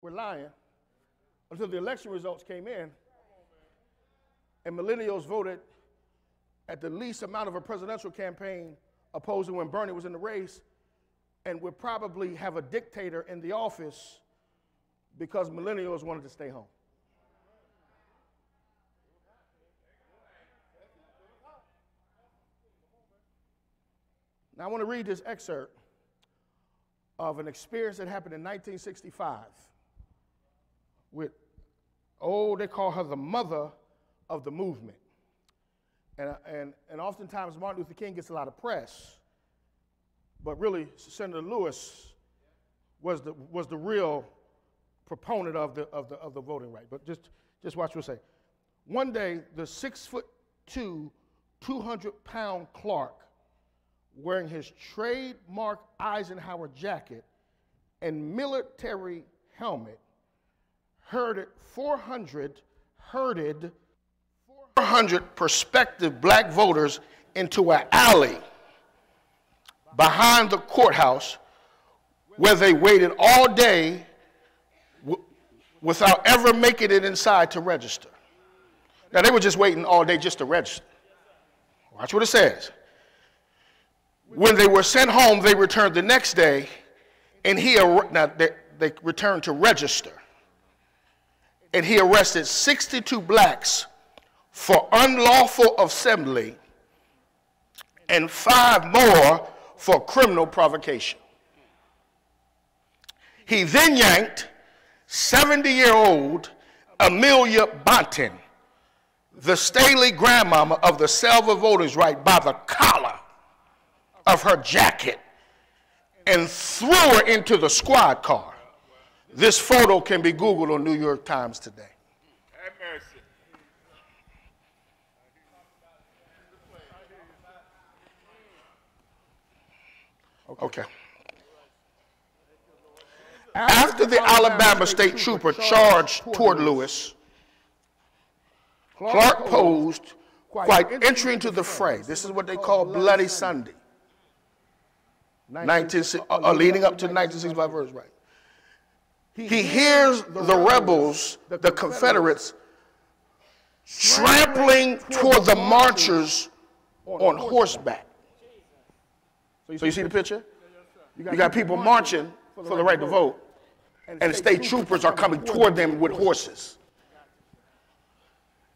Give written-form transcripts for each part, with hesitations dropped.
were lying until the election results came in and millennials voted at the least amount of a presidential campaign opposing when Bernie was in the race, and would probably have a dictator in the office because millennials wanted to stay home. Now I want to read this excerpt of an experience that happened in 1965 with, they call her the mother of the movement. And oftentimes Martin Luther King gets a lot of press, but really Senator Lewis was the real proponent of the voting right. But just watch what I say. One day, the 6'2", 200-pound Clark, wearing his trademark Eisenhower jacket and military helmet, herded 400 prospective black voters into an alley behind the courthouse where they waited all day without ever making it inside to register. Now, they were just waiting all day just to register. Watch what it says. When they were sent home, they returned the next day, and they returned to register. And he arrested 62 blacks for unlawful assembly and 5 more for criminal provocation. He then yanked 70-year-old Amelia Bonton, the Staley grandmama of the Selva voters' right, by the collar of her jacket and threw her into the squad car. This photo can be Googled on New York Times today. Have mercy. Okay. After the Alabama state trooper charged toward Lewis, Clark posed, quite entering into the fray. This is what they call Bloody Sunday. Leading up to 1965 verse, right? He hears the rebels, the Confederates, trampling toward the marchers on horseback. So you see the picture? You got people marching for the right to vote, and the state troopers are coming toward them with horses.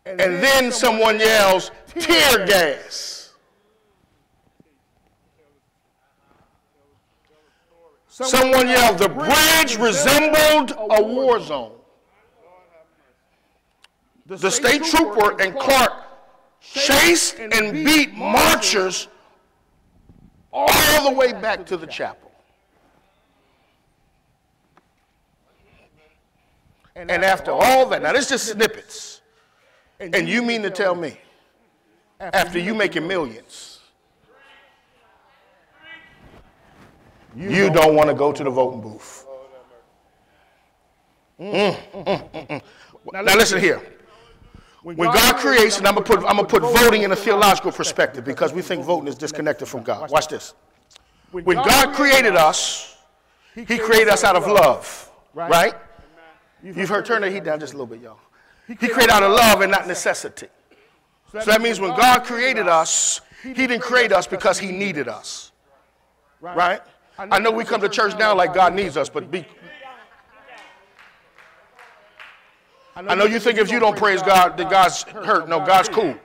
And then someone yells, "Tear gas." Someone yelled, "The bridge resembled a war zone." The state trooper and Clark chased and beat marchers all the way back to the chapel. And after all that, now this is just snippets, and you mean to tell me, after you making millions, you don't want to go to the voting booth? Now listen here. When God creates, and I'm gonna put voting in a theological perspective because we think voting is disconnected from God. Watch this. When God created us, He created us out of love, right? You've heard, turn the heat down just a little bit, y'all. He created out of love and not necessity. So that means when God created us, He didn't create us because He needed us, right? I know we come to church now like God needs us, but I know you think if you don't praise God, then God's hurt. No, God's cool.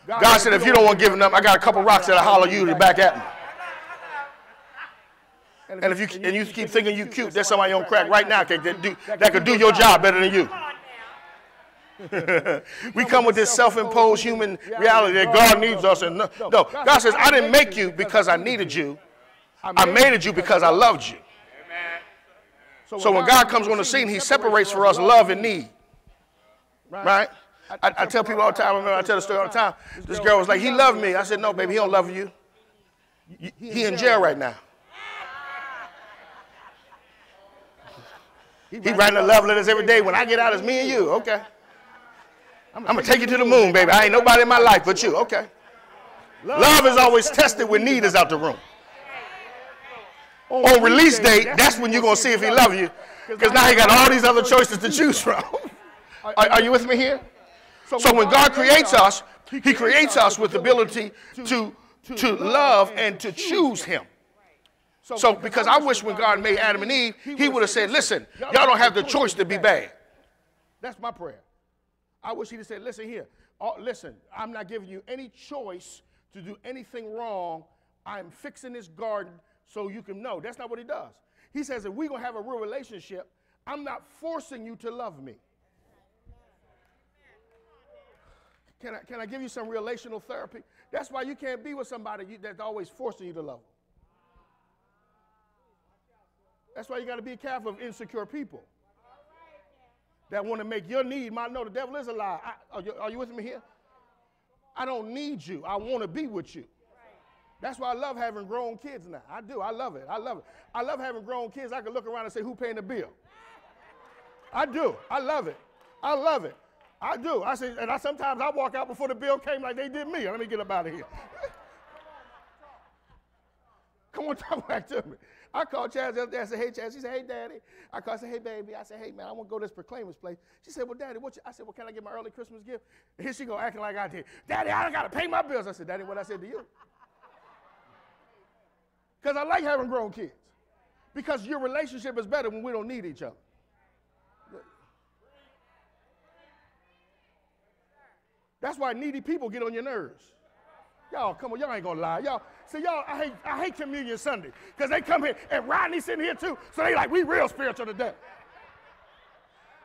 God said, if you don't want to give him up, I got a couple rocks that'll holler you to back at me. And if you keep thinking you cute, there's somebody on crack right now that could do your job better than you. We come with this self-imposed human reality that God needs us. And no, God says, I didn't make you because I needed you. I made you because I loved you. So when God comes on the scene, He separates for us love and need. Right? I tell people all the time, I tell the story all the time. This girl was like, he loved me. I said, no, baby, he don't love you. He in jail right now. He writing the love letters every day. When I get out, it's me and you. Okay. I'm going to take you to the moon, baby. I ain't nobody in my life but you. Okay. Love is always tested when need is out the room. on release date, that's when you're going to see if he loves you. Because now he got all these other choices to choose from. Are you with me here? So when God creates us, he creates us with the ability to love and to choose him. So because I wish when God made Adam and Eve, he would have said, listen, y'all don't have the choice to be bad. That's my prayer. I wish he'd have said, listen here. Listen, I'm not giving you any choice to do anything wrong. I'm fixing this garden so you can know. That's not what he does. He says, if we're going to have a real relationship, I'm not forcing you to love me. Can I give you some relational therapy? That's why you can't be with somebody that's always forcing you to love them. That's why you got to be careful of insecure people that want to make your need. No, the devil is a lie. Are you with me here? I don't need you. I want to be with you. That's why I love having grown kids now. I do. I love it. I love it. I love having grown kids. I can look around and say, who paying the bill? I do. I love it. I love it. I do. I say, and sometimes I walk out before the bill came like they did me. Let me get up out of here. Come on, talk back to me. I called Chaz the other day. I said, hey, Chaz. She said, hey, Daddy. I called. I said, hey, baby. I said, hey, man, I want to go to this Proclaimers place. She said, well, Daddy, I said, well, can I get my early Christmas gift? And here she go acting like I did. Daddy, I got to pay my bills. I said, Daddy, what I said to you? Because I like having grown kids. Because your relationship is better when we don't need each other. That's why needy people get on your nerves. Y'all, come on, y'all ain't gonna lie. Y'all, see, y'all, I hate Communion Sunday. Because they come here, and Rodney's sitting here too, so they like, we real spiritual today.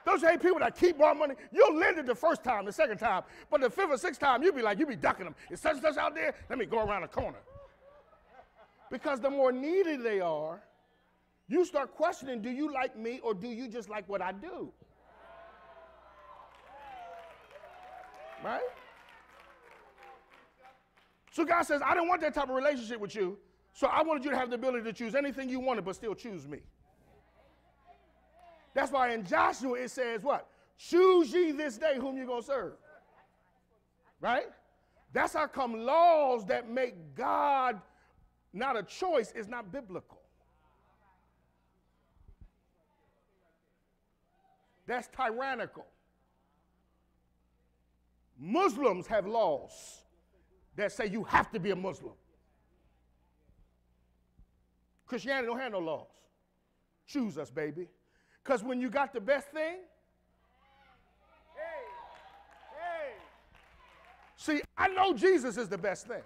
Those hate people that keep borrowing money. You'll lend it the first time, the second time, but the fifth or sixth time, you be ducking them. Is such and such out there? Let me go around the corner. Because the more needy they are, you start questioning, do you like me or do you just like what I do? Right? So God says, I didn't want that type of relationship with you, so I wanted you to have the ability to choose anything you wanted, but still choose me. That's why in Joshua it says what? Choose ye this day whom you're going to serve. Right? That's how come laws that make God not a choice is not biblical. That's tyrannical. Muslims have laws that say you have to be a Muslim. Christianity don't have no laws. Choose us, baby. Because when you got the best thing, see, I know Jesus is the best thing.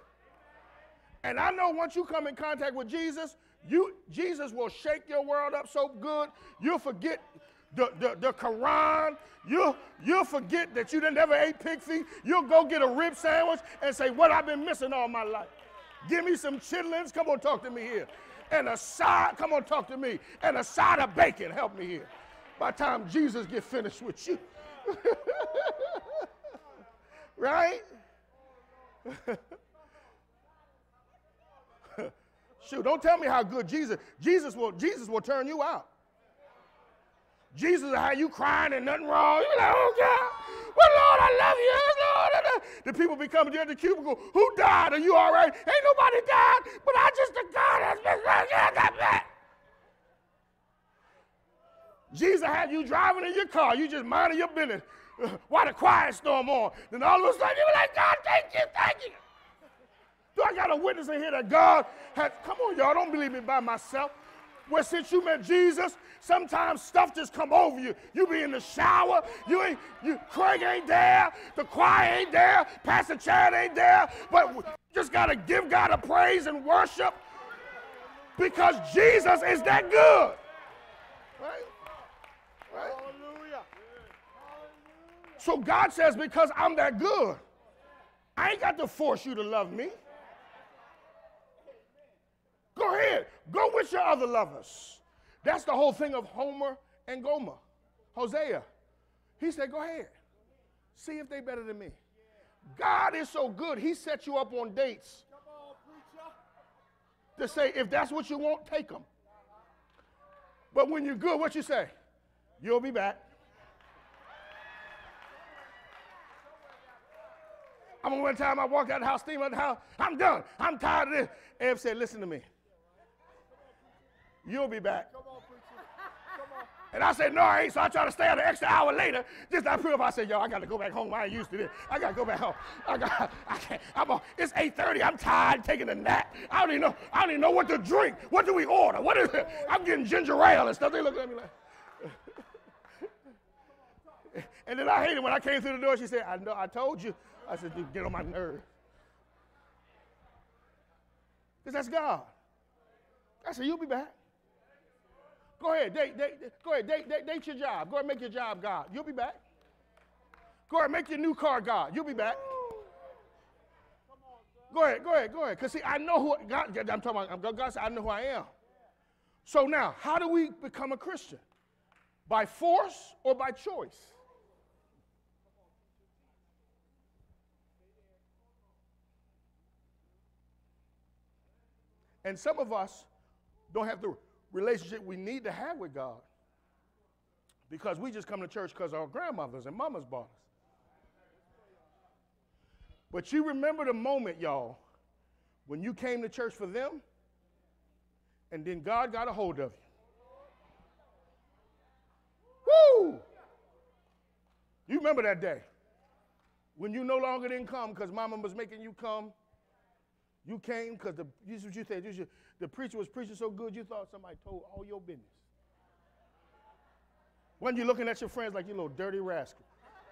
And I know once you come in contact with Jesus, Jesus will shake your world up so good, you'll forget the Quran. You'll forget that you didn't ever ate pig feet. You'll go get a rib sandwich and say, what I've been missing all my life. Give me some chitlins. Come on, talk to me here. And a side, come on, talk to me. And a side of bacon. Help me here. By the time Jesus gets finished with you. Right? Shoot, don't tell me how good Jesus will turn you out. Jesus will have you crying and nothing wrong. You're like, oh God, well, Lord, I love you. Lord. The people be coming to the cubicle. Who died? Are you all right? Ain't nobody died, but I just the God has been got back. Jesus had you driving in your car. You just minding your business while the quiet storm on. Then all of a sudden you were like, God, thank you. Do I got a witness in here that God has? Come on, y'all, don't believe me by myself. Well, since you met Jesus, sometimes stuff just come over you. You be in the shower, Craig ain't there, the choir ain't there, Pastor Chad ain't there, but you just got to give God a praise and worship because Jesus is that good. Right? Hallelujah. So God says, because I'm that good, I ain't got to force you to love me. Go ahead. Go with your other lovers. That's the whole thing of Homer and Gomer. Hosea. He said, go ahead. See if they're better than me. God is so good, he set you up on dates to say, if that's what you want, take them. But when you're good, what you say? You'll be back. I remember one time I walked out the house, steam out the house. I'm done. I'm tired of this. Eb said, listen to me. You'll be back. Come on, preacher. Come on. And I said, no, I ain't. So I tried to stay out an extra hour later. Just to prove, I said, yo, I got to go back home. I ain't used to this. I got to go back home. I can't. It's 8:30. I'm tired, taking a nap. I don't even know what to drink. What do we order? What is it? I'm getting ginger ale and stuff. They look at me like. And then I hated when I came through the door. She said, I know, I told you. I said, dude, get on my nerves. Because that's God. I said, you'll be back. Go ahead, date your job. Go ahead, make your job God. You'll be back. Go ahead, make your new car God. You'll be back. Go ahead. Because see, I know who God. I'm talking about God said, I know who I am. So now, how do we become a Christian? By force or by choice? And some of us don't have the relationship we need to have with God because we just come to church because our grandmothers and mamas bought us. But you remember the moment, y'all, when you came to church for them and then God got a hold of you. Woo! You remember that day when you no longer didn't come because mama was making you come. You came because this is what you said. The preacher was preaching so good you thought somebody told all your business. When you looking at your friends like you little dirty rascal,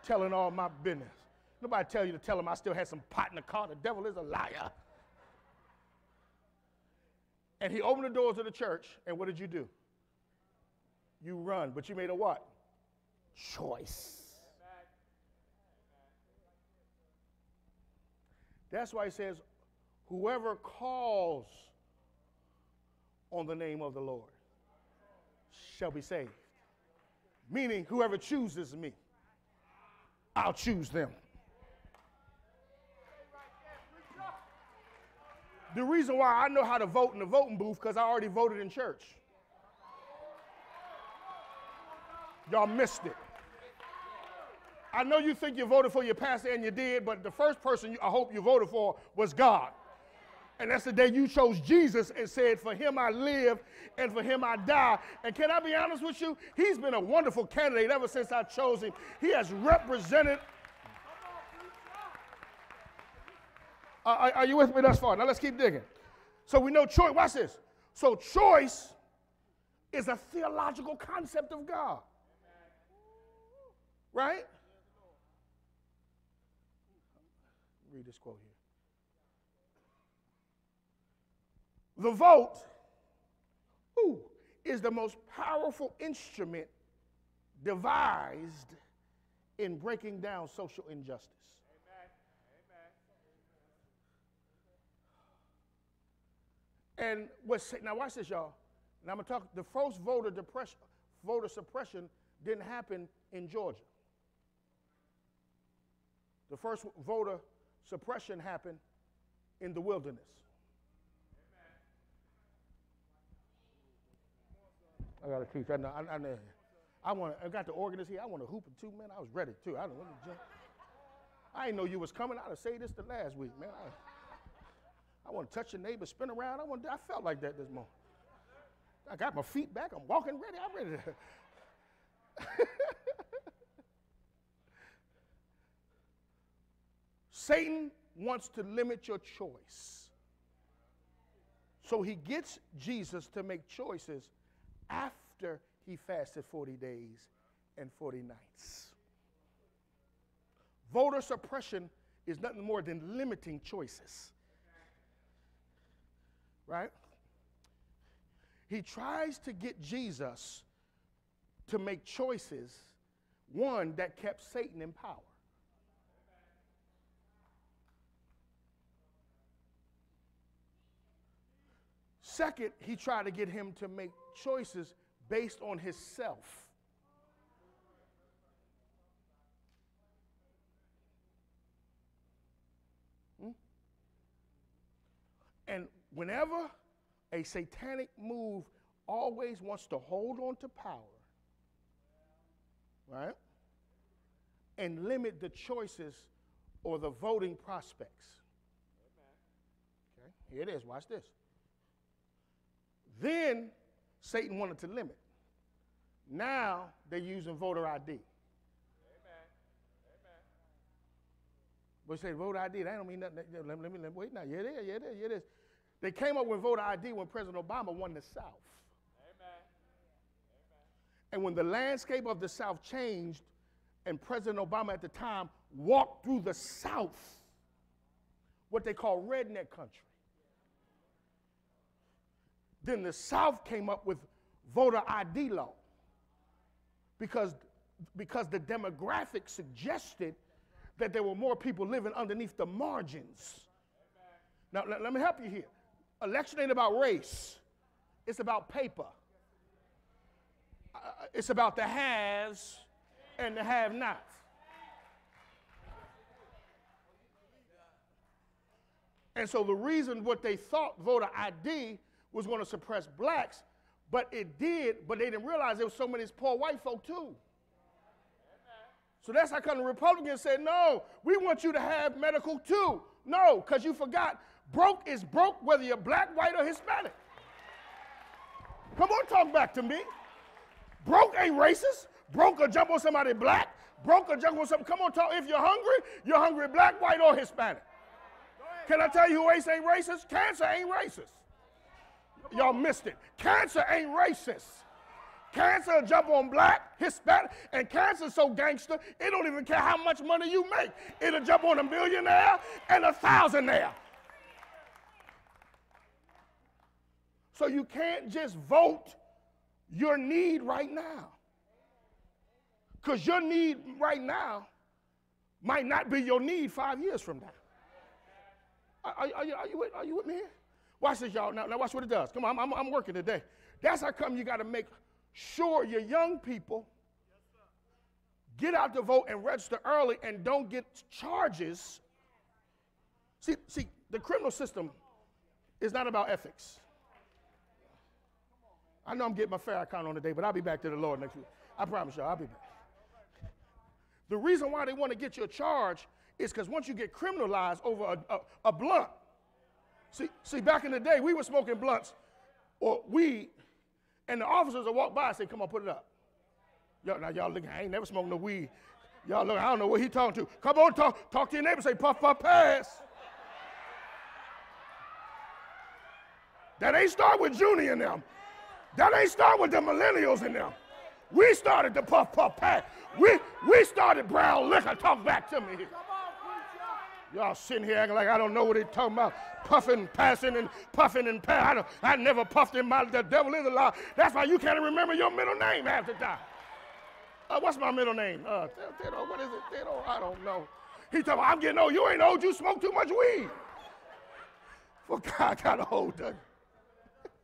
telling all my business. Nobody tell you to tell them I still had some pot in the car. The devil is a liar. And he opened the doors of the church, and what did you do? You run, but you made a what? Choice. That's why he says, whoever calls on the name of the Lord shall be saved. Meaning, whoever chooses me, I'll choose them. The reason why I know how to vote in the voting booth because I already voted in church. Y'all missed it. I know you think you voted for your pastor and you did, but the first person I hope you voted for was God. And that's the day you chose Jesus and said, for him I live and for him I die. And can I be honest with you? He's been a wonderful candidate ever since I chose him. He has represented. Are you with me thus far? Now let's keep digging. So we know choice. Watch this. So choice is a theological concept of God. Right? Read this quote here. The vote is the most powerful instrument devised in breaking down social injustice. Amen. And now watch this, y'all. Now I'm going to talk, the first voter suppression didn't happen in Georgia. The first voter suppression happened in the wilderness. I got to teach. I got the organist here. I want to hoop too, man. I was ready too. I don't want to jump. I didn't know you was coming. I'd have said this the last week, man. I want to touch your neighbor, spin around. I felt like that this morning. I got my feet back. I'm walking ready. I'm ready to. Satan wants to limit your choice. So he gets Jesus to make choices after he fasted 40 days and 40 nights. Voter suppression is nothing more than limiting choices. Right? He tries to get Jesus to make choices, one, that kept Satan in power. Second, he tried to get him to make choices based on himself. And whenever a satanic move always wants to hold on to power, right, and limit the choices or the voting prospects. Okay, here it is. Watch this. Then Satan wanted to limit. Now they're using voter ID. Amen. But you say voter ID, that don't mean nothing. Let me wait now. Yeah, it is. They came up with voter ID when President Obama won the South. Amen. And when the landscape of the South changed, and President Obama at the time walked through the South, what they call redneck country, then the South came up with voter ID law because the demographics suggested that there were more people living underneath the margins. Now, let me help you here. Election ain't about race. It's about paper. It's about the haves and the have-nots. And so the reason what they thought voter ID was going to suppress blacks, but it did, but they didn't realize there was so many poor white folk too. So that's how come the Republicans said, no, we want you to have medical too. No, because you forgot, broke is broke whether you're black, white, or Hispanic. Come on, talk back to me. Broke ain't racist. Broke or jump on somebody black. Broke or jump on something. Come on, talk. If you're hungry black, white, or Hispanic. Can I tell you who ain't racist? Cancer ain't racist. Y'all missed it. Cancer ain't racist. Cancer will jump on black, Hispanic, and cancer's so gangster, it don't even care how much money you make. It'll jump on a millionaire and a thousandaire. So you can't just vote your need right now. Because your need right now might not be your need 5 years from now. Are you with me here? Watch this, y'all. Now watch what it does. Come on, I'm working today. That's how come you got to make sure your young people get out to vote and register early and don't get charges. See, the criminal system is not about ethics. I know I'm getting my fair account on today, but I'll be back to the Lord next week. I promise y'all, I'll be back. The reason why they want to get you a charge is because once you get criminalized over a blunt, see, back in the day, we were smoking blunts or weed, and the officers would walk by and say, come on, put it up. Now y'all looking, I ain't never smoked no weed. Y'all look, I don't know what he talking to. Come on, talk to your neighbor, say, puff, puff, pass. That ain't start with Junie and them. That ain't start with the millennials and them. We started the puff, puff, pass. We started brown liquor. Talk back to me here. Y'all sitting here acting like I don't know what they're talking about. Puffing, passing, and puffing and passing. I never puffed in my, the devil is a lie. That's why you can't remember your middle name half the time. What's my middle name? What is it? I don't know. He talking about, I'm getting old. You ain't old. You smoke too much weed. Well, God got a hold of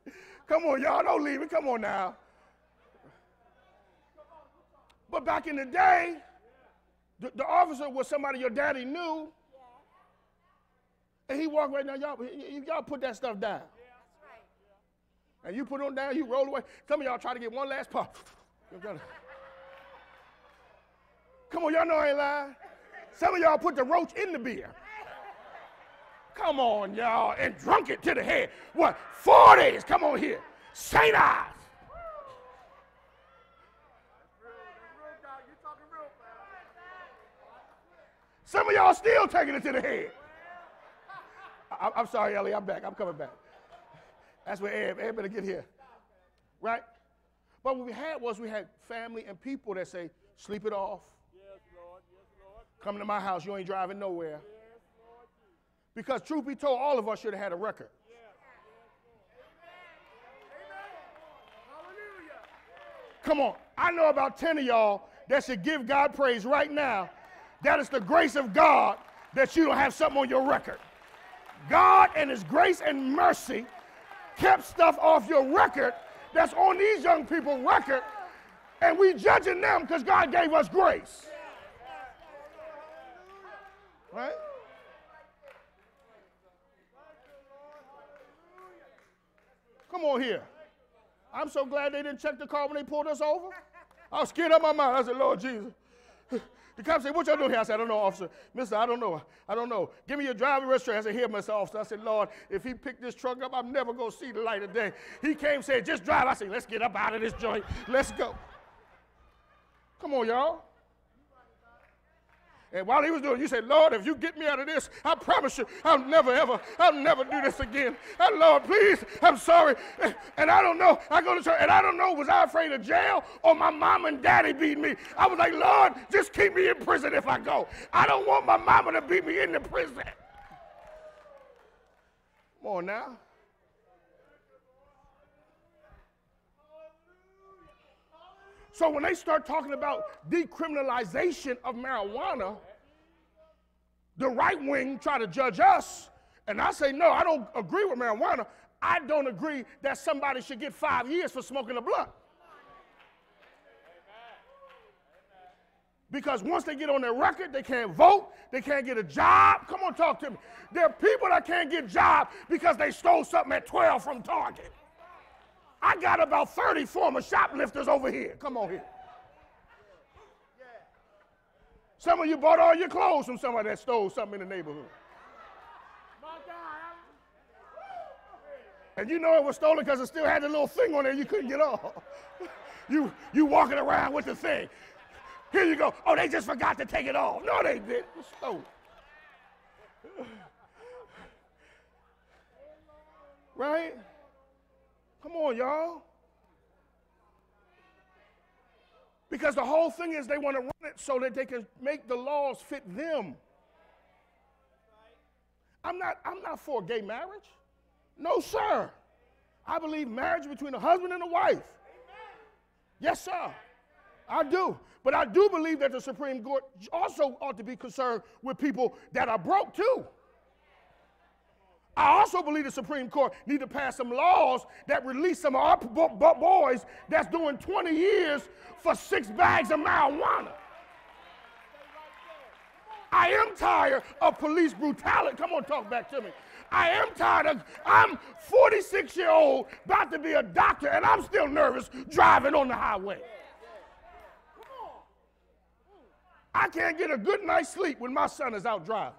you. Come on, y'all. Don't leave me. Come on now. But back in the day, the officer was somebody your daddy knew. And he walked right now, y'all put that stuff down. And you put it on down, you roll away. Some of y'all try to get one last puff. Come on, y'all know I ain't lying. Some of y'all put the roach in the beer. Come on, y'all, and drunk it to the head. What, 40s? Come on here. St. Ives. Some of y'all still taking it to the head. I'm sorry, Ellie, I'm back. I'm coming back. That's where Ed better get here. Right? But what we had family and people that say, sleep it off. Yes, Lord. Yes, Lord. Come to my house, you ain't driving nowhere. Yes, Lord. Because truth be told, all of us should have had a record. Yeah. Hallelujah. Come on. I know about 10 of y'all that should give God praise right now. That is the grace of God that you don't have something on your record. God and his grace and mercy kept stuff off your record that's on these young people's record, and we judging them because God gave us grace. Right? Come on here. I'm so glad they didn't check the car when they pulled us over. I was scared out of my mind. I said, Lord Jesus, The cop said, what y'all doing here? I said, I don't know, officer. Mister, I don't know. I don't know. Give me your driving registration. I said, here, Mr. Officer. I said, Lord, if he picked this truck up, I'm never going to see the light of day. He came and said, just drive. I said, let's get up out of this joint. Let's go. Come on, y'all. And while he was doing it, you said, Lord, if you get me out of this, I promise you, I'll never do this again. And Lord, please, I'm sorry. And I don't know. I go to church, and I don't know, was I afraid of jail or my mom and daddy beat me? I was like, Lord, just keep me in prison if I go. I don't want my mama to beat me in the prison. Come on now. So when they start talking about decriminalization of marijuana, the right wing try to judge us, and I say, no, I don't agree with marijuana. I don't agree that somebody should get 5 years for smoking a blunt. Because once they get on their record, they can't vote, they can't get a job. Come on, talk to me. There are people that can't get jobs because they stole something at 12 from Target. I got about 30 former shoplifters over here. Come on here. Some of you bought all your clothes from somebody that stole something in the neighborhood. And you know it was stolen because it still had a little thing on there you couldn't get off. You walking around with the thing. Here you go. Oh, they just forgot to take it off. No, they didn't. It was stolen. Right? Come on, y'all. Because the whole thing is they want to run it so that they can make the laws fit them. I'm not for gay marriage. No, sir. I believe marriage between a husband and a wife. Yes, sir. I do. But I do believe that the Supreme Court also ought to be concerned with people that are broke too. I also believe the Supreme Court need to pass some laws that release some of our boys that's doing 20 years for 6 bags of marijuana. I am tired of police brutality. Come on, talk back to me. I am tired of, I'm 46-year-old, about to be a doctor, and I'm still nervous driving on the highway. I can't get a good night's sleep when my son is out driving.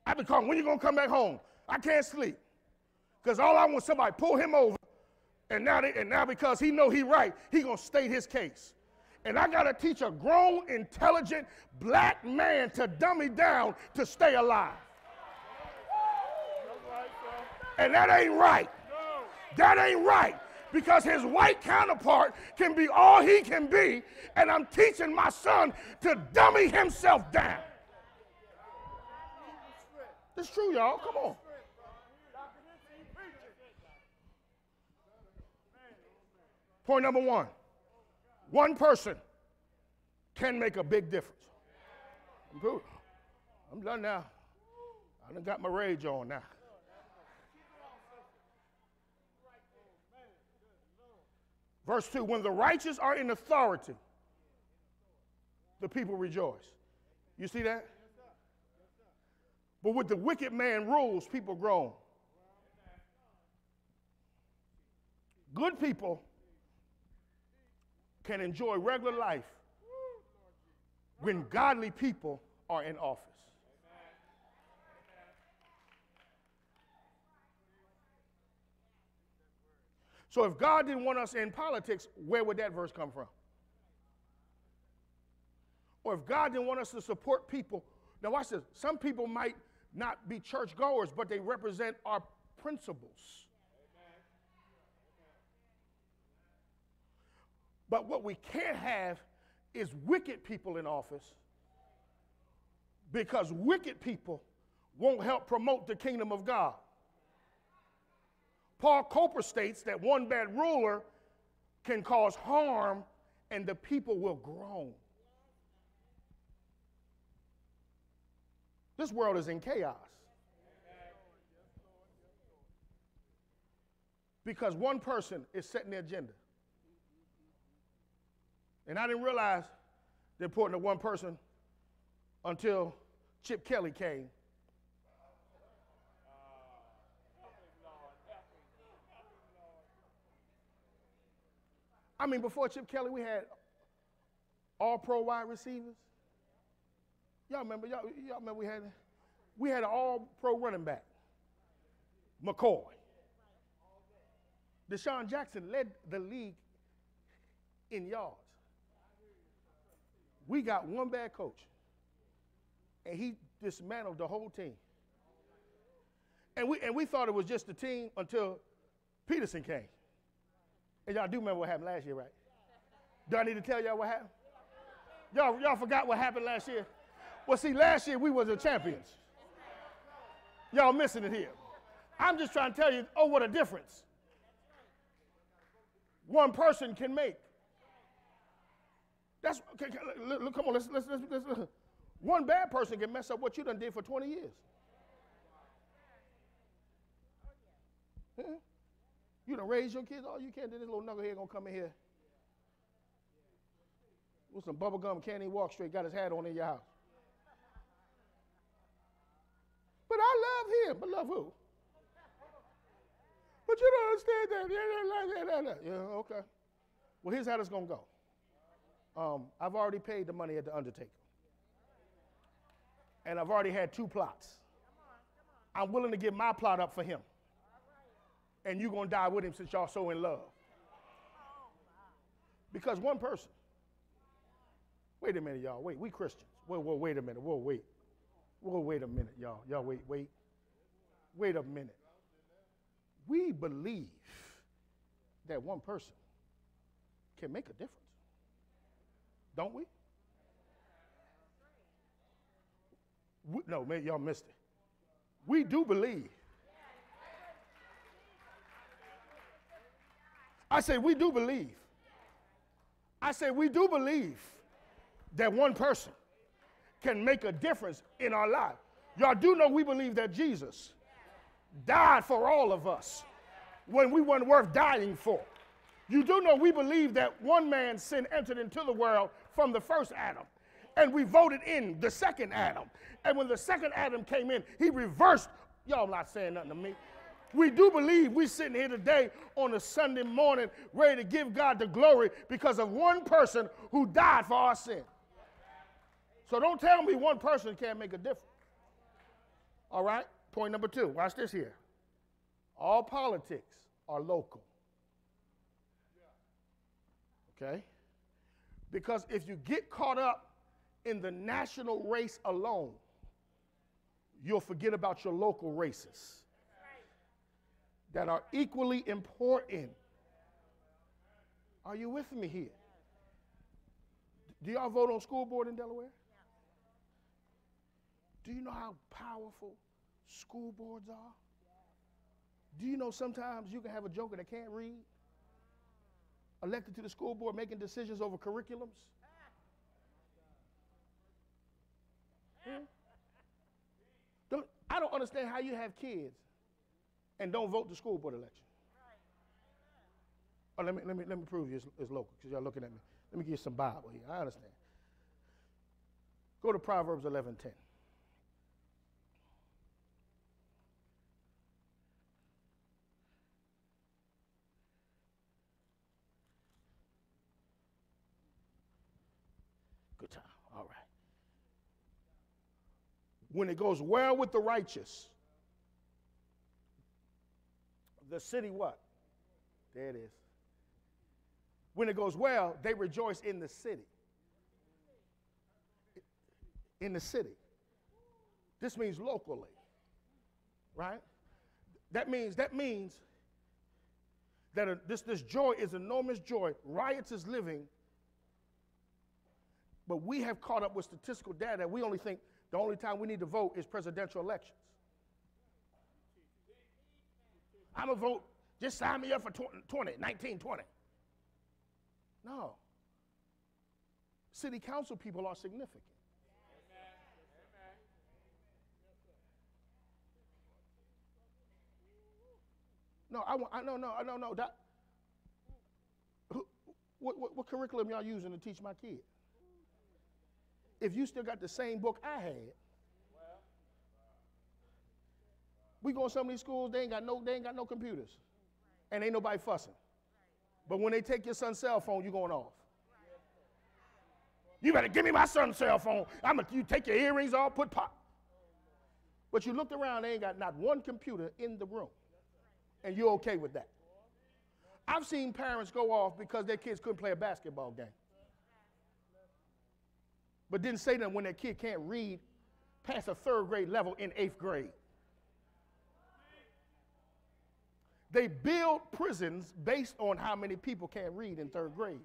I've been calling, when you gonna come back home? I can't sleep. Because all I want somebody pull him over, and now because he know he right, he gonna state his case. And I gotta teach a grown, intelligent black man to dummy down to stay alive. And that ain't right. That ain't right. Because his white counterpart can be all he can be, and I'm teaching my son to dummy himself down. It's true, y'all. Come on. Point number one. One person can make a big difference. I'm done now. I done got my rage on now. Verse 2, when the righteous are in authority, the people rejoice. You see that? But with the wicked man rules, people groan. Good people can enjoy regular life when godly people are in office. So if God didn't want us in politics, where would that verse come from? Or if God didn't want us to support people, now watch this, some people might not be churchgoers, but they represent our principles. But what we can't have is wicked people in office, because wicked people won't help promote the kingdom of God. Paul Coper states that one bad ruler can cause harm and the people will groan. This world is in chaos because one person is setting the agenda. And I didn't realize the importance of one person until Chip Kelly came. I mean, before Chip Kelly, we had all-pro wide receivers. Y'all remember we had an all-pro running back, McCoy. Deshaun Jackson led the league in yards. We got one bad coach, and he dismantled the whole team. And we thought it was just the team until Peterson came. And y'all do remember what happened last year, right? Do I need to tell y'all what happened? Y'all forgot what happened last year? Well, see, last year we were the champions. Y'all missing it here. I'm just trying to tell you, oh, what a difference one person can make. That's okay, look, come on, let's one bad person can mess up what you done did for 20 years. Yeah. You done raise your kids all you can. Then this little knucklehead gonna come in here with some bubble gum, can't even walk straight, got his hat on in your house. But I love him. But love who? But you don't understand that. Yeah, okay. Well, here's how this gonna go. I've already paid the money at the Undertaker. And I've already had 2 plots. I'm willing to give my plot up for him. And you're going to die with him since y'all so in love. Because one person. Wait a minute, y'all. Wait, we Christians. Whoa, wait a minute. Whoa, wait. Whoa, wait a minute, y'all. Y'all, wait. Wait a minute. We believe that one person can make a difference. Don't we? No, man, y'all missed it. We do believe. I say we do believe. I say we do believe that one person can make a difference in our life. Y'all do know we believe that Jesus died for all of us when we weren't worth dying for. You do know we believe that one man's sin entered into the world from the first Adam, and we voted in the second Adam. And when the second Adam came in, he reversed. Y'all not saying nothing to me. We do believe we're sitting here today on a Sunday morning ready to give God the glory because of one person who died for our sin. So don't tell me one person can't make a difference. All right? Point number 2. Watch this here. All politics are local. Okay? Because if you get caught up in the national race alone, you'll forget about your local races that are equally important. Are you with me here? Do y'all vote on school board in Delaware? Do you know how powerful school boards are? Do you know sometimes you can have a joker that can't read elected to the school board making decisions over curriculums? I don't understand how you have kids and don't vote the school board election. Oh, let me prove you it's local because y'all looking at me. Let me give you some Bible here. I understand. Go to Proverbs 11:10. Good time. All right. When it goes well with the righteous, the city what? There it is. When it goes well, they rejoice in the city. In the city. This means locally, right? That means that this joy is enormous joy. Riotous living. But we have caught up with statistical data that we only think the only time we need to vote is presidential elections. I'm going to vote, just sign me up for 1920. No. City council people are significant. No, no. What curriculum y'all using to teach my kids? If you still got the same book I had, we go in some of these schools, they ain't got no computers, and ain't nobody fussing. But when they take your son's cell phone, you're going off. You better give me my son's cell phone. You take your earrings off, put pop. But you looked around, they ain't got not one computer in the room. And you're okay with that. I've seen parents go off because their kids couldn't play a basketball game. But didn't say that when their kid can't read past a 3rd grade level in 8th grade. They build prisons based on how many people can't read in 3rd grade.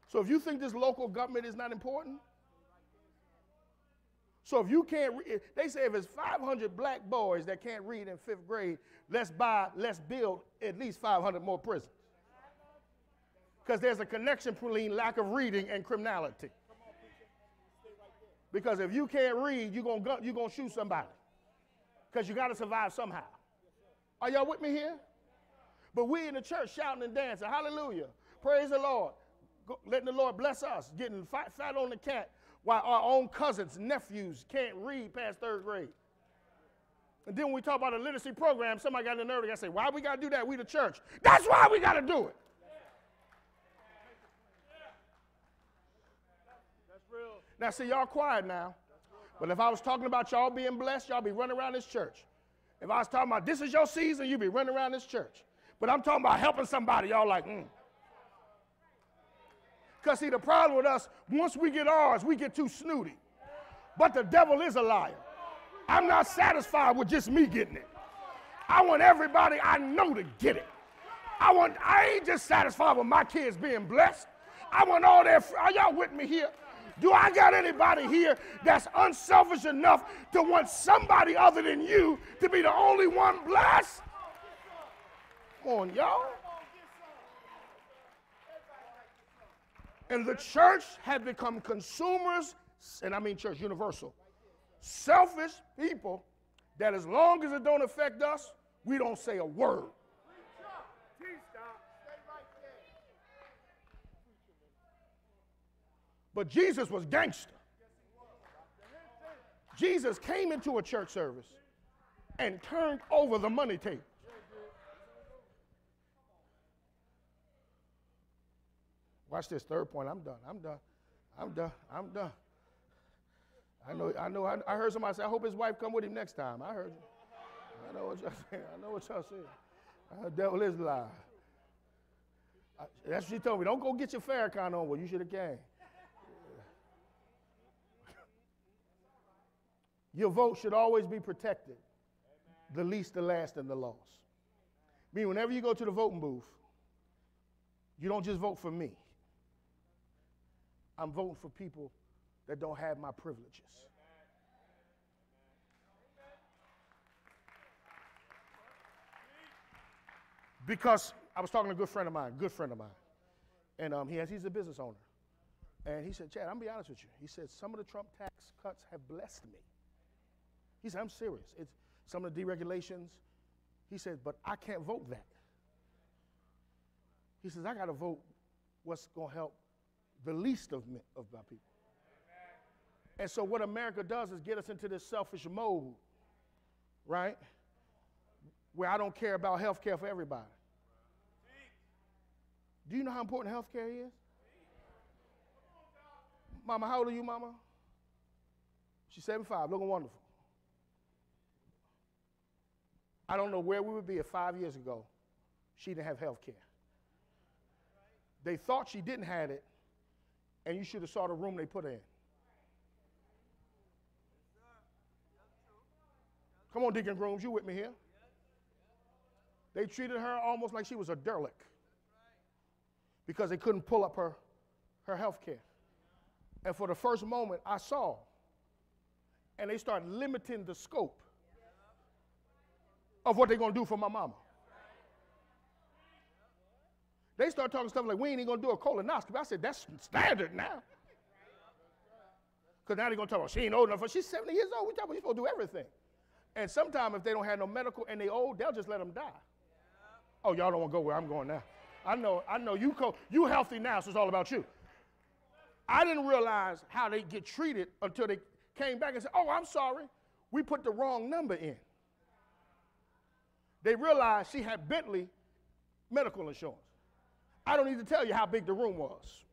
So if you think this local government is not important, so if you can't read, they say if it's 500 black boys that can't read in 5th grade, let's build at least 500 more prisons. Because there's a connection between lack of reading and criminality. Because if you can't read, you're gonna shoot somebody. Because you got to survive somehow. Are y'all with me here? But we in the church shouting and dancing, hallelujah, praise the Lord, letting the Lord bless us, getting fat on the cat, while our own cousins, nephews can't read past 3rd grade. And then when we talk about a literacy program, somebody got the nerve to say, why we got to do that? We the church. That's why we got to do it. That's real. Now, see, y'all quiet now. But if I was talking about y'all being blessed, y'all be running around this church. If I was talking about this is your season, you'd be running around this church. But I'm talking about helping somebody, y'all like, Because, see, the problem with us, once we get ours, we get too snooty. But the devil is a liar. I'm not satisfied with just me getting it. I want everybody I know to get it. I ain't just satisfied with my kids being blessed. I want all their, are y'all with me here? Do I got anybody here that's unselfish enough to want somebody other than you to be the only one blessed? Come on, y'all. And the church had become consumers, and I mean church universal, selfish people that as long as it don't affect us, we don't say a word. But Jesus was gangster. Jesus came into a church service and turned over the money table. Watch this, 3rd point. I'm done. I heard somebody say, I hope his wife come with him next time. I heard you. I know what y'all saying. The devil is alive. That's what she told me. Don't go get your Farrakhan on. Well, you should have came. Your vote should always be protected. The least, the last, and the lost. Meaning, whenever you go to the voting booth, you don't just vote for me. I'm voting for people that don't have my privileges. Because I was talking to a good friend of mine, and he's a business owner. And he said, Chad, I'm going to be honest with you. He said, some of the Trump tax cuts have blessed me. He said, I'm serious. It's some of the deregulations. He said, but I can't vote that. He says, I got to vote what's going to help the least of my people. And so what America does is get us into this selfish mode, right? Where I don't care about health care for everybody. Do you know how important health care is? Mama, how old are you, Mama? She's 75, looking wonderful. I don't know where we would be if 5 years ago she didn't have health care. They thought she didn't have it, and you should have saw the room they put her in. Come on, Deacon Grooms, you with me here? They treated her almost like she was a derelict because they couldn't pull up her health care. And for the first moment, I saw, and they started limiting the scope of what they're going to do for my mama. They start talking stuff like, we ain't even going to do a colonoscopy. I said, that's standard now. Because now they're going to talk about, she ain't old enough. She's 70 years old. We talking about you're supposed to do everything. And sometimes if they don't have no medical and they old, they'll just let them die. Oh, y'all don't want to go where I'm going now. I know you healthy now, so it's all about you. I didn't realize how they get treated until they came back and said, oh, I'm sorry. We put the wrong number in. they realized she had Bentley medical insurance. I don't need to tell you how big the room was.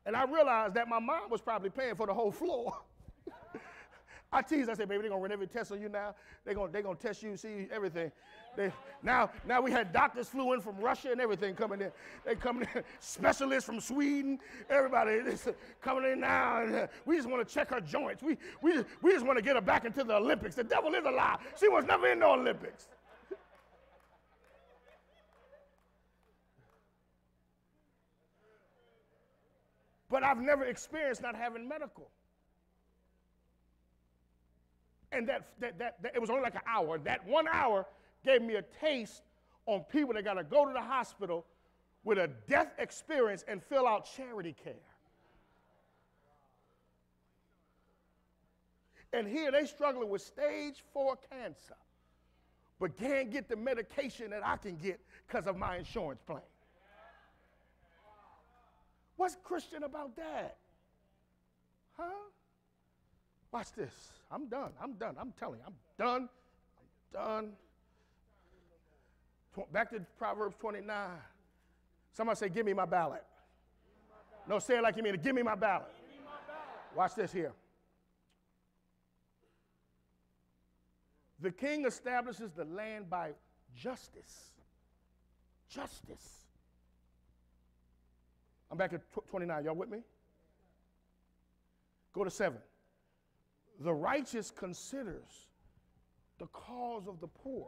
And I realized that my mom was probably paying for the whole floor. I teased, I said, baby, they're going to run every test on you now. They're going to test you, see everything. Now we had doctors flew in from Russia and everything coming in. They coming in, specialists from Sweden, everybody is coming in now. And, we just want to check her joints. We just want to get her back into the Olympics. The devil is a lie. She was never in the Olympics. But I've never experienced not having medical. And that it was only like an hour. That 1 hour gave me a taste on people that got to go to the hospital with a death experience and fill out charity care. And here they struggling with stage 4 cancer, but can't get the medication that I can get because of my insurance plan. What's Christian about that? Huh? Watch this. I'm done. I'm telling you, I'm done. Back to Proverbs 29. Somebody say, give me my ballot. No, say it like you mean it. Give me my ballot. Watch this here. The king establishes the land by justice. Justice. I'm back at 29. Y'all with me? Go to 7. The righteous considers the cause of the poor,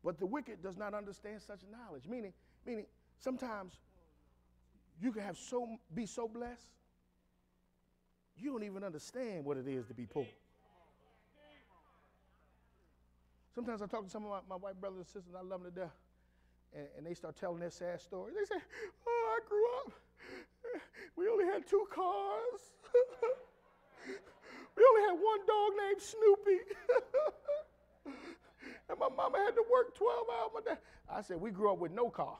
but the wicked does not understand such knowledge. Meaning, sometimes you can be so blessed, you don't even understand what it is to be poor. Sometimes I talk to some of my white brothers and sisters, and I love them to death, and they start telling their sad stories. They say, oh, I grew up, we only had 2 cars. We only had 1 dog named Snoopy. And my mama had to work 12 hours. I said, we grew up with no car.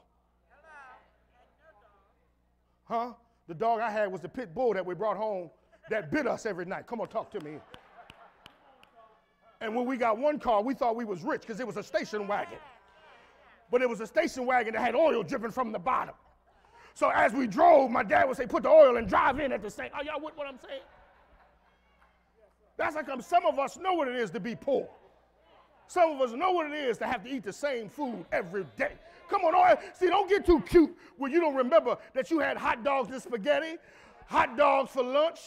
Huh? The dog I had was the pit bull that we brought home that bit us every night. Come on, talk to me. And when we got 1 car, we thought we was rich because it was a station wagon. But it was a station wagon that had oil dripping from the bottom. So as we drove, my dad would say, put the oil and drive in at the same. Are y'all with what I'm saying? That's like some of us know what it is to be poor. Some of us know what it is to have to eat the same food every day. Come on, see, don't get too cute when you don't remember that you had hot dogs and spaghetti, hot dogs for lunch.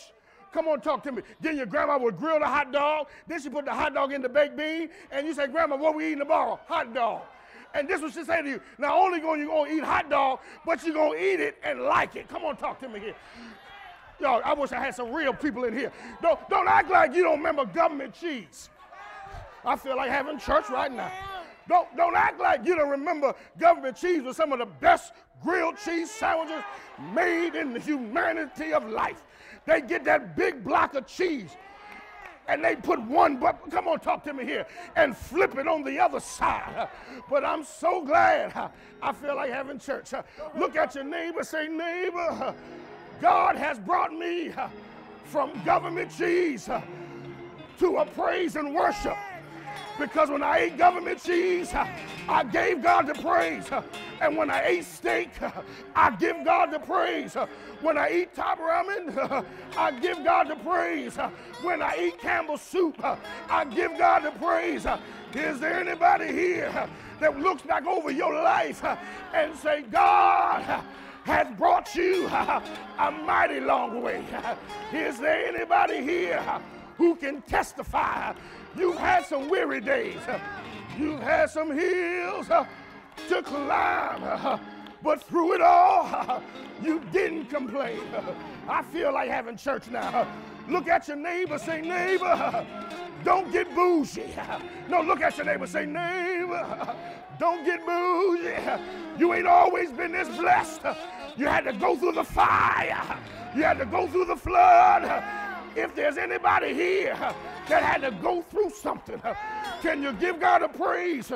Come on, talk to me. Then your grandma would grill the hot dog. Then she put the hot dog in the baked bean. And you say, Grandma, what we eating tomorrow? Hot dog. And this is what she say to you. Not only you're going to eat hot dog, but you're going to eat it and like it. Come on, talk to me here. Y'all, I wish I had some real people in here. Don't act like you don't remember government cheese. I feel like having church right now. Don't act like you don't remember government cheese was some of the best grilled cheese sandwiches made in the humanity of life. They get that big block of cheese and they put come on, talk to me here, and flip it on the other side. But I'm so glad I feel like having church. Look at your neighbor, say, neighbor, God has brought me from government cheese to a praise and worship. Because when I ate government cheese, I gave God the praise. And when I ate steak, I give God the praise. When I eat top ramen, I give God the praise. When I eat Campbell's soup, I give God the praise. Is there anybody here that looks back over your life and say, God has brought you a mighty long way? Is there anybody here who can testify? You've had some weary days. You've had some hills to climb. But through it all, you didn't complain. I feel like having church now. Look at your neighbor, say, neighbor, don't get bougie. No, look at your neighbor, say, neighbor, don't get bougie. You ain't always been this blessed. You had to go through the fire. You had to go through the flood. If there's anybody here that had to go through something, can you give God a praise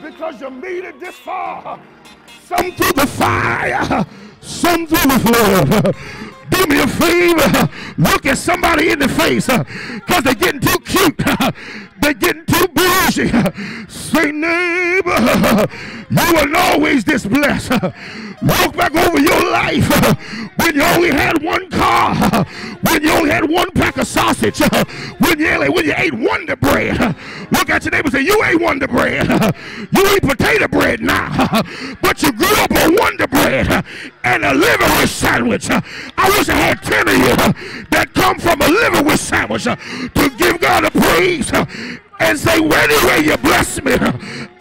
because you made it this far? Some through the fire, some through the flood. Do do me a favor, look at somebody in the face, because they're getting too cute. They're getting too bougie. Say, neighbor, you weren't always this blessed. Look back over your life when you only had one car, when you only had one pack of sausage, when you ate Wonder Bread. Look at your neighbor and say, you ain't Wonder Bread. You eat potato bread now, but you grew up on Wonder Bread and a liverwurst sandwich. I wish I had 10 of you that come from a liverwurst sandwich to give God a praise and say, anyway you bless me,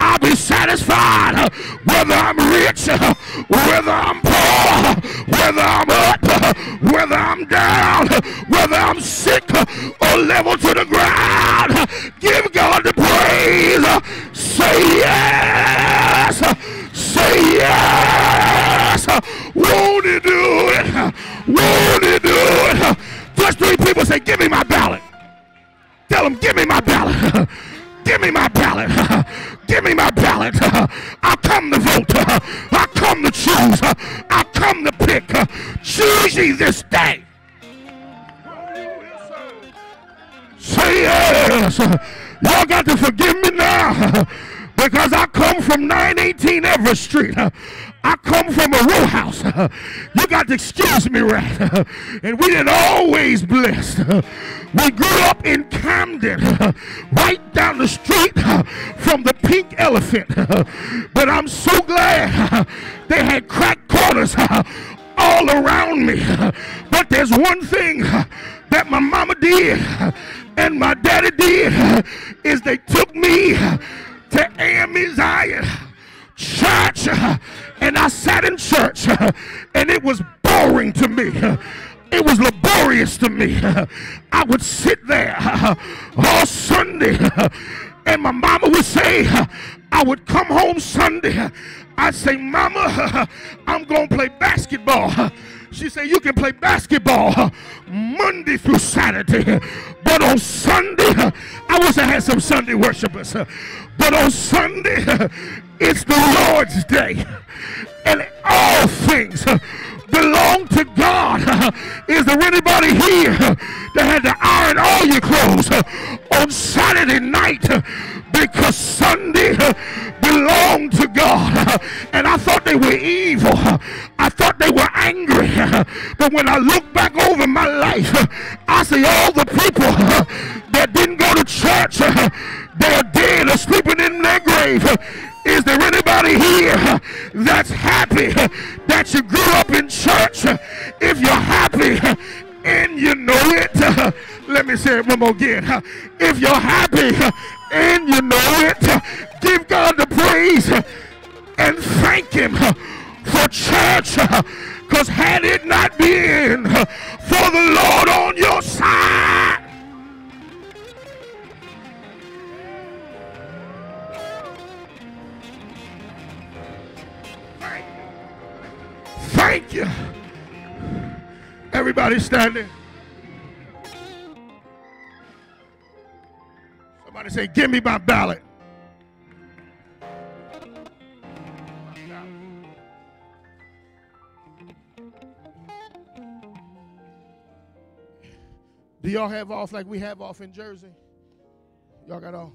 I'll be satisfied, whether I'm rich, whether I'm poor, whether I'm up, whether I'm down, whether I'm sick or level to the ground. Give God the praise. Say yes. Say yes. Won't he do it? Won't he do it? Just 3 people say, give me my ballot. Tell them, give me my ballot. Give me my ballot. Give me my ballot. I come to vote. I come to choose. I come to pick. Choose ye this day. Say yes. Y'all got to forgive me now, because I come from 918 Everett Street. I come from a row house. You got to excuse me, right? And we didn't always blessed. We grew up in Camden, right down the street from the Pink Elephant. But I'm so glad they had crack corners all around me. But there's one thing that my mama did and my daddy did, is they took me to AME Zion Church, and I sat in church, and it was boring to me. It was laborious to me. I would sit there all Sunday, and my mama would say, I would come home Sunday, I'd say, Mama, I'm going to play basketball. She said, you can play basketball Monday through Saturday, but on Sunday, I wish I had some Sunday worshipers, but on Sunday, it's the Lord's day, and all things belong to God. Is there anybody here that had to iron all your clothes on Saturday night, because Sunday belonged to God? And I thought they were evil. I thought they were angry. But when I look back over my life, I see all the people that didn't go to church, they're dead or sleeping in their grave. Is there anybody here that's happy that you grew up in church? If you're happy and you know it, let me say it one more again. If you're happy and you know it, give God the praise and thank him for church, because had it not been for the Lord on your side, thank you. Everybody standing. Somebody say, give me my ballot. Do y'all have off like we have off in Jersey? Y'all got off?